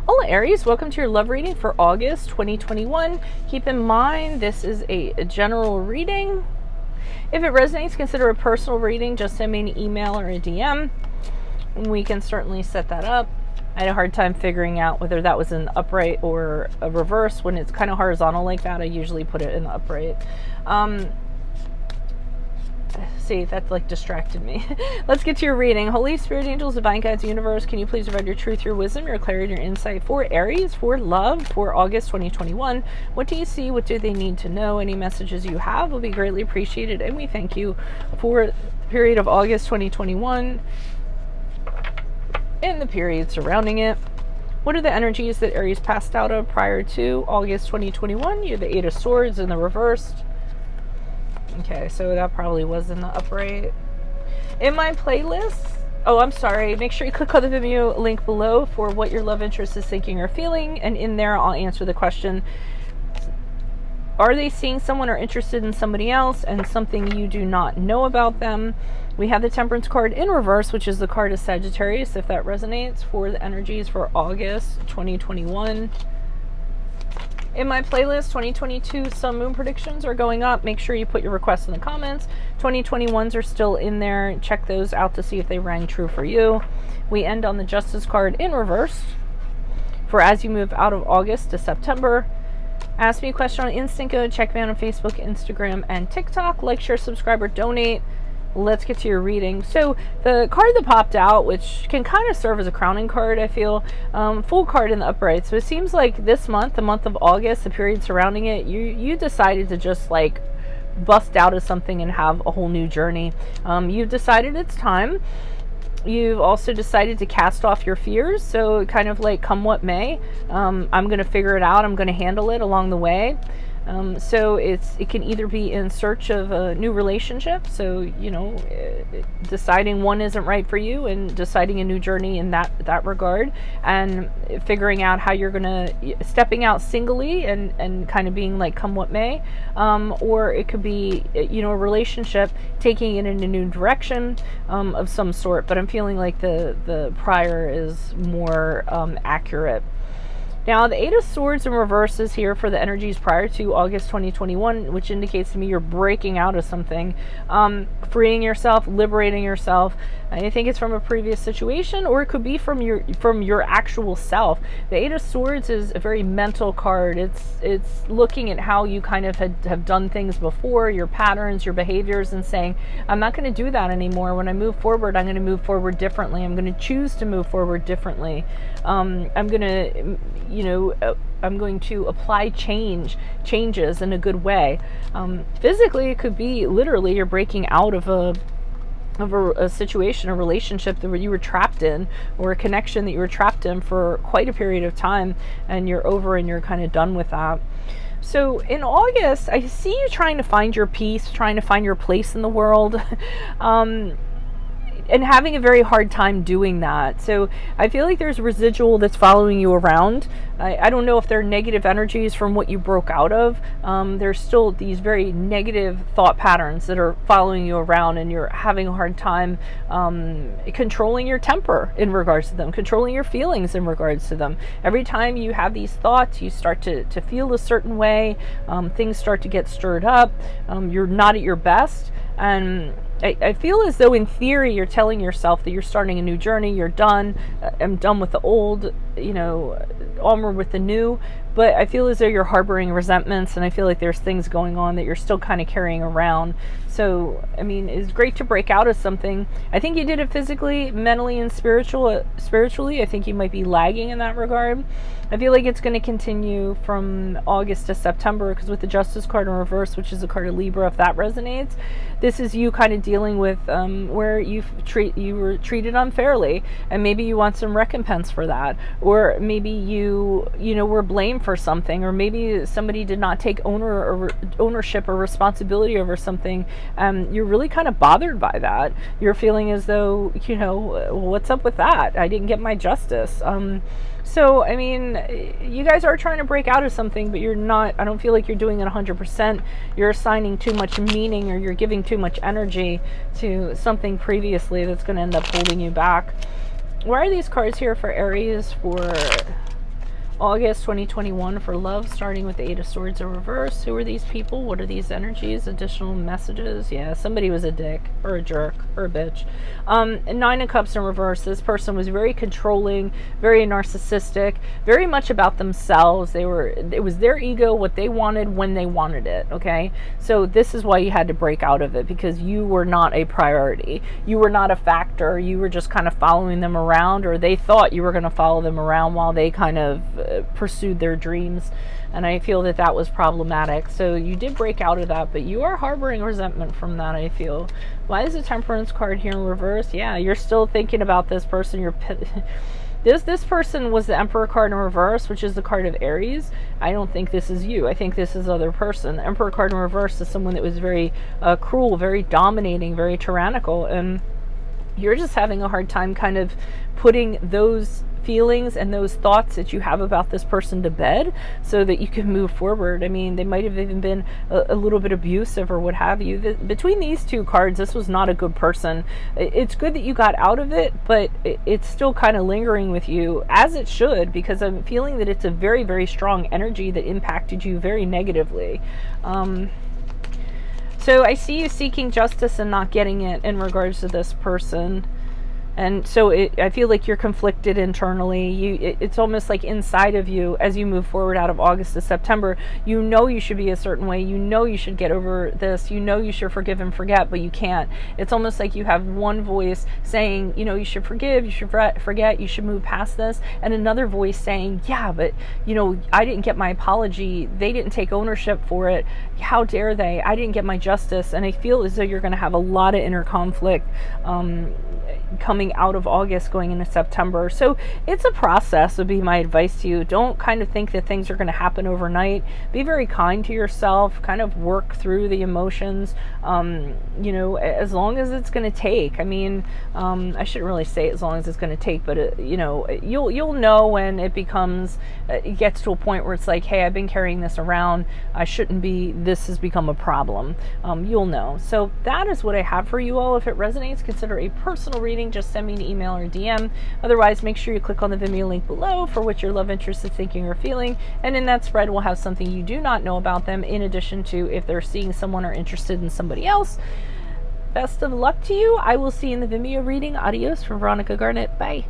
Hola Aries, welcome to your love reading for August 2021. Keep in mind this is a general reading. If it resonates, consider a personal reading. Just send me an email or a DM. We can certainly set that up. I had a hard time figuring out whether that was an upright or a reverse. When it's kind of horizontal like that, I usually put it in the upright. See, that like distracted me. Let's get to your reading. Holy Spirit, angels, divine guides, universe, can you please provide your truth, your wisdom, your clarity, your insight for Aries, for love, for August 2021? What do you see? What do they need to know? Any messages you have will be greatly appreciated, and we thank you for the period of August 2021 and the period surrounding it. What are the energies that Aries passed out of prior to August 2021? You have the Eight of Swords in the reversed. Okay, so that probably was in the upright. In my playlist, oh, I'm sorry, make sure you click on the Vimeo link below for what your love interest is thinking or feeling, and in there I'll answer the question, are they seeing someone or interested in somebody else and something you do not know about them? We have the Temperance card in reverse, which is the card of Sagittarius, if that resonates, for the energies for August 2021. In my playlist, 2022 Sun Moon predictions are going up. Make sure you put your requests in the comments. 2021s are still in there. Check those out to see if they rang true for you. We end on the Justice card in reverse for as you move out of August to September. Ask me a question on Instant Go. Check me out on Facebook, Instagram, and TikTok. Like, share, subscribe, or donate. Let's get to your reading. So the card that popped out, which can kind of serve as a crowning card, I feel, full card in the upright. So it seems like this month, the month of August, the period surrounding it, you decided to just like bust out of something and have a whole new journey. You've decided it's time. You've also decided to cast off your fears. So kind of like come what may, I'm going to figure it out. I'm going to handle it along the way. So it can either be in search of a new relationship, so deciding one isn't right for you and deciding a new journey in that regard, and figuring out how you're gonna stepping out singly and kind of being like come what may, or it could be a relationship taking it in a new direction of some sort. But I'm feeling like the prior is more accurate. Now, the Eight of Swords in reverse is here for the energies prior to August 2021, which indicates to me you're breaking out of something, freeing yourself, liberating yourself. I think it's from a previous situation, or it could be from your actual self. The Eight of Swords is a very mental card. It's looking at how you kind of have done things before, your patterns, your behaviors, and saying, I'm not going to do that anymore. When I move forward, I'm going to move forward differently. I'm going to choose to move forward differently. I'm going to apply changes in a good way. Physically, it could be literally you're breaking out of a situation, a relationship that you were trapped in, or a connection that you were trapped in for quite a period of time, and you're over and you're kind of done with that. So in August, I see you trying to find your peace, trying to find your place in the world. And having a very hard time doing that. So I feel like there's residual that's following you around. I don't know if they're negative energies from what you broke out of. There's still these very negative thought patterns that are following you around, and you're having a hard time controlling your temper in regards to them, controlling your feelings in regards to them. Every time you have these thoughts, you start to feel a certain way. Things start to get stirred up. You're not at your best. And I feel as though in theory you're telling yourself that you're starting a new journey, you're done, I'm done with the old, onward with the new. But I feel as though you're harboring resentments, and I feel like there's things going on that you're still kind of carrying around. So, I mean, it's great to break out of something. I think you did it physically, mentally, and spiritually. I think you might be lagging in that regard. I feel like it's going to continue from August to September, because with the Justice card in reverse, which is the card of Libra, if that resonates, this is you kind of dealing with where you were treated unfairly, and maybe you want some recompense for that, or maybe you were blamed for something, or maybe somebody did not take ownership or responsibility over something. You're really kind of bothered by that. You're feeling as though, what's up with that? I didn't get my justice. So, I mean, you guys are trying to break out of something, but you're not, I don't feel like you're doing it 100%. You're assigning too much meaning, or you're giving too much energy to something previously that's going to end up holding you back. Why are these cards here for Aries for August 2021 for love, starting with the Eight of Swords in reverse. Who are these people? What are these energies? Additional messages. Yeah, somebody was a dick or a jerk or a bitch. Nine of Cups in reverse. This person was very controlling, very narcissistic, very much about themselves. It was their ego, what they wanted when they wanted it. Okay, so this is why you had to break out of it, because you were not a priority. You were not a factor. You were just kind of following them around, or they thought you were going to follow them around while they kind of pursued their dreams. And I feel that that was problematic. So you did break out of that, but you are harboring resentment from that, I feel. Why is the Temperance card here in reverse? Yeah, you're still thinking about this person. This person was the Emperor card in reverse, which is the card of Aries. I don't think this is you. I think this is the other person. The Emperor card in reverse is someone that was very cruel, very dominating, very tyrannical, and you're just having a hard time kind of putting those feelings and those thoughts that you have about this person to bed so that you can move forward. I mean, they might have even been a little bit abusive or what have you. Between these two cards, this was not a good person. It's good that you got out of it, but it's still kind of lingering with you, as it should, because I'm feeling that it's a very, very strong energy that impacted you very negatively. So I see you seeking justice and not getting it in regards to this person. And so I feel like you're conflicted internally. It's almost like inside of you, as you move forward out of August to September, you know you should be a certain way. You know you should get over this. You know you should forgive and forget, but you can't. It's almost like you have one voice saying, you know, you should forgive, you should forget, you should move past this. And another voice saying, yeah, but, you know, I didn't get my apology. They didn't take ownership for it. How dare they? I didn't get my justice. And I feel as though you're going to have a lot of inner conflict coming out of August going into September. So it's a process, would be my advice to you. Don't kind of think that things are going to happen overnight. Be very kind to yourself, kind of work through the emotions, you know, as long as it's going to take. I mean, I shouldn't really say as long as it's going to take, but you know, you'll know when it becomes, it gets to a point where it's like, hey, I've been carrying this around, I shouldn't be, this has become a problem. You'll know. So that is what I have for you all. If it resonates, consider a personal reading. Just send me an email or DM. Otherwise, make sure you click on the Vimeo link below for what your love interest is thinking or feeling. And in that spread, we'll have something you do not know about them, in addition to if they're seeing someone or interested in somebody else. Best of luck to you. I will see you in the Vimeo reading. Adios from Veronica Garnett. Bye.